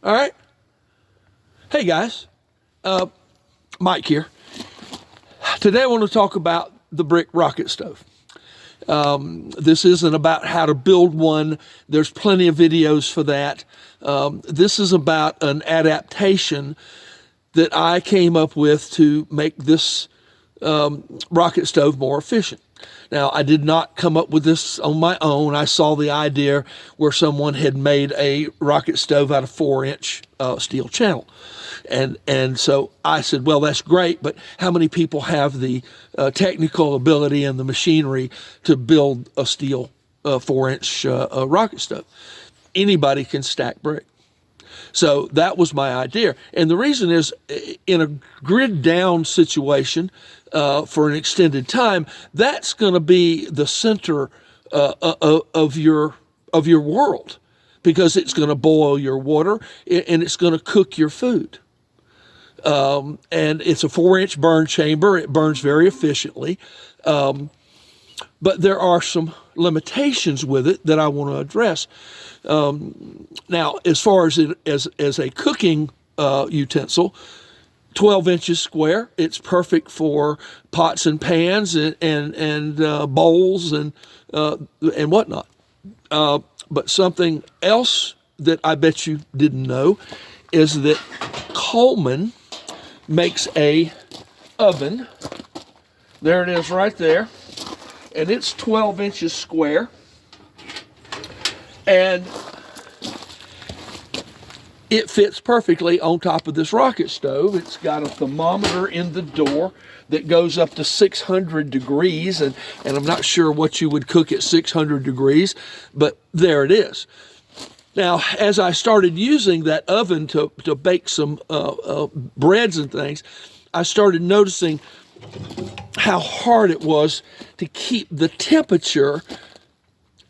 All right. Hey guys, Mike here. Today I want to talk about the brick rocket stove. This isn't about how to build one. There's plenty of videos for that. This is about an adaptation that I came up with to make this rocket stove more efficient. Now, I did not come up with this on my own. I saw the idea where someone had made a rocket stove out of 4-inch steel channel. And so I said, well, that's great, but how many people have the technical ability and the machinery to build a steel 4-inch rocket stove? Anybody can stack brick. So that was my idea. And the reason is, in a grid down situation for an extended time, that's going to be the center of your world, because it's going to boil your water and it's going to cook your food. And it's a 4-inch burn chamber. It burns very efficiently. But there are some limitations with it that I want to address. Now, as far as it as a cooking utensil, 12 inches square, it's perfect for pots and pans and bowls and whatnot. But something else that I bet you didn't know is that Coleman makes a oven. There it is right there. And it's 12 inches square. And it fits perfectly on top of this rocket stove. It's got a thermometer in the door that goes up to 600 degrees. And I'm not sure what you would cook at 600 degrees, but there it is. Now, as I started using that oven to bake some breads and things, I started noticing how hard it was to keep the temperature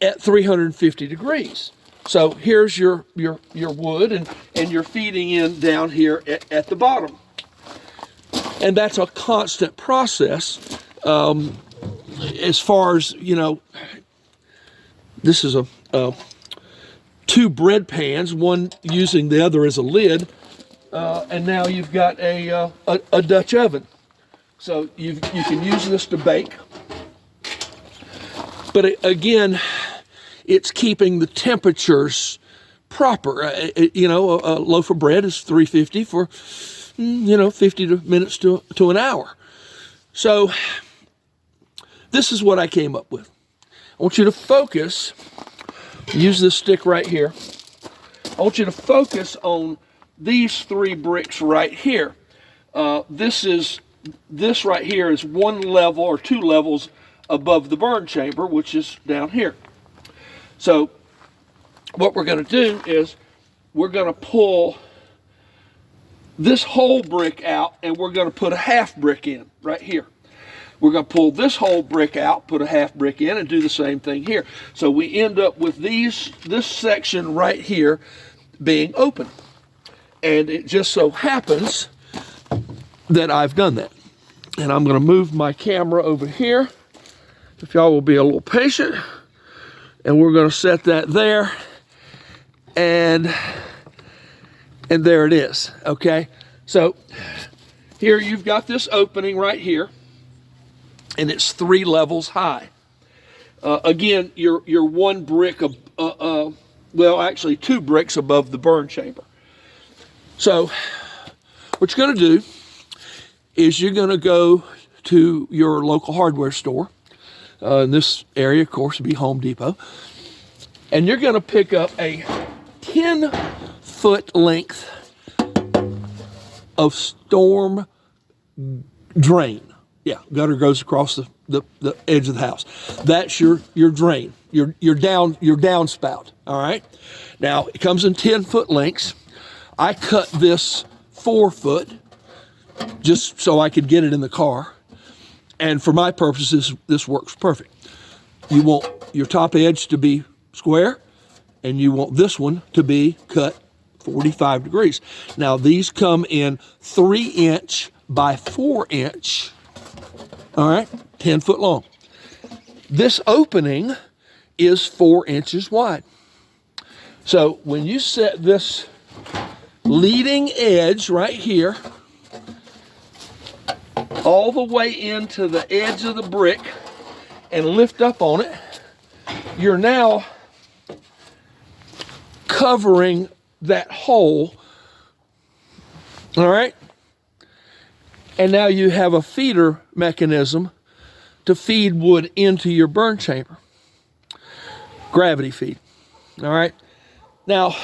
at 350 degrees. So here's your wood, and you're feeding in down here at the bottom. And that's a constant process. As far as, this is a 2 bread pans, one using the other as a lid, and now you've got a Dutch oven. So you can use this to bake. But again, it's keeping the temperatures proper. A loaf of bread is 350 for 50 minutes to an hour. So this is what I came up with. I want you to focus. Use this stick right here. I want you to focus on these 3 bricks right here. This right here is 1 level or 2 levels above the burn chamber, which is down here. So what we're going to do is we're going to pull this whole brick out, and we're going to put a half brick in right here. We're going to pull this whole brick out, put a half brick in, and do the same thing here. So we end up with this section right here being open. And it just so happens that I've done that. And I'm going to move my camera over here, if y'all will be a little patient. And we're going to set that there. And there it is, okay? So here you've got this opening right here, and it's 3 levels high. Again, you're 1 brick, well, actually 2 bricks above the burn chamber. So what you're going to do is you're going to go to your local hardware store. In this area, of course, would be Home Depot. And you're going to pick up a 10-foot length of storm drain. Yeah, gutter goes across the edge of the house. That's your drain, your downspout. All right. Now it comes in 10-foot lengths. I cut this 4 foot just so I could get it in the car, and for my purposes, this works perfect. You want your top edge to be square, and you want this one to be cut 45 degrees. Now these come in 3-inch by 4-inch. All right, 10 foot long. This opening is 4 inches wide. So when you set this leading edge right here, all the way into the edge of the brick and lift up on it, you're now covering that hole. All right? And now you have a feeder mechanism to feed wood into your burn chamber. Gravity feed. All right? Now,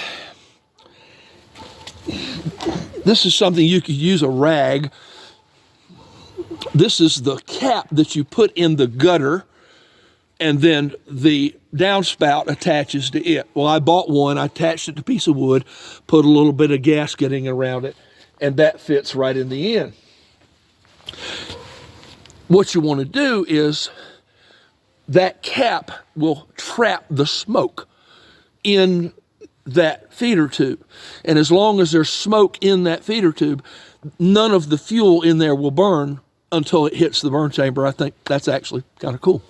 this is something you could use a rag. This is the cap that you put in the gutter, and then the downspout attaches to it. Well, I bought one, I attached it to a piece of wood, put a little bit of gasketing around it, and that fits right in the end. What you want to do is that cap will trap the smoke in that feeder tube. And as long as there's smoke in that feeder tube, none of the fuel in there will burn until it hits the burn chamber. I think that's actually kind of cool.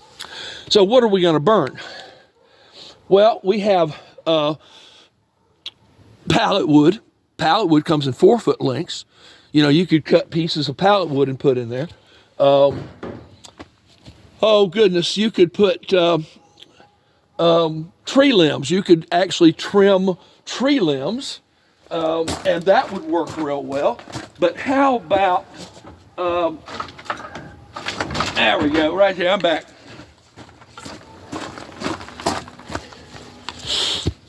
So what are we going to burn? Well, we have pallet wood. Pallet wood comes in 4-foot lengths. You know, you could cut pieces of pallet wood and put in there. Oh goodness, you could put tree limbs. You could actually trim tree limbs, and that would work real well. But how about, there we go, right there, I'm back.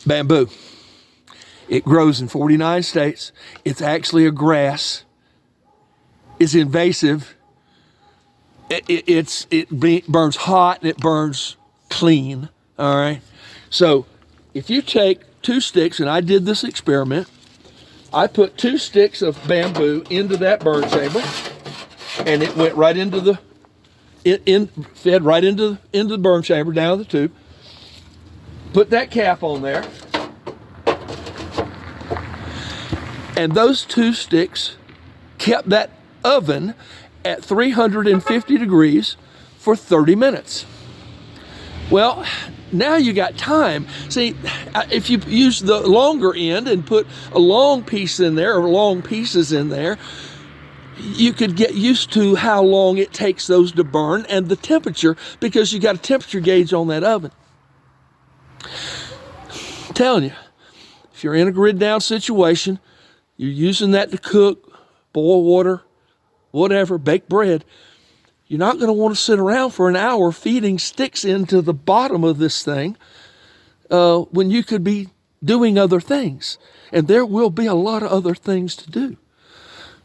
Bamboo. It grows in 49 states. It's actually a grass. It's invasive. It burns hot and it burns clean. All right. So if you take 2 sticks, and I did this experiment, I put 2 sticks of bamboo into that burn chamber, and it went right into the, fed right into the burn chamber, down the tube. Put that cap on there, and those 2 sticks kept that oven at 350 degrees for 30 minutes. Well, now you got time. See, if you use the longer end and put a long piece in there, or long pieces in there, you could get used to how long it takes those to burn and the temperature, because you got a temperature gauge on that oven. I'm telling you, if you're in a grid down situation, you're using that to cook, boil water, whatever, bake bread, you're not going to want to sit around for an hour feeding sticks into the bottom of this thing when you could be doing other things. And there will be a lot of other things to do.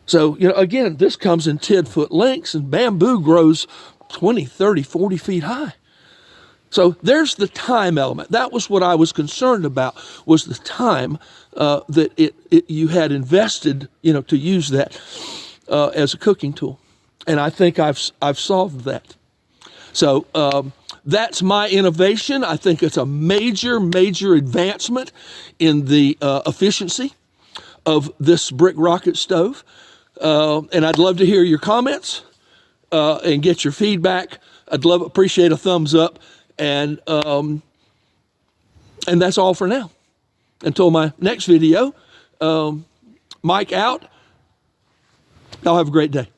So, you know, again, this comes in 10-foot lengths, and bamboo grows 20, 30, 40 feet high. So there's the time element. That was what I was concerned about, was the time that you had invested, you know, to use that as a cooking tool. And I think I've solved that. So that's my innovation. I think it's a major, major advancement in the efficiency of this brick rocket stove. And I'd love to hear your comments and get your feedback. Appreciate a thumbs up. And that's all for now. Until my next video, Mike out. Y'all have a great day.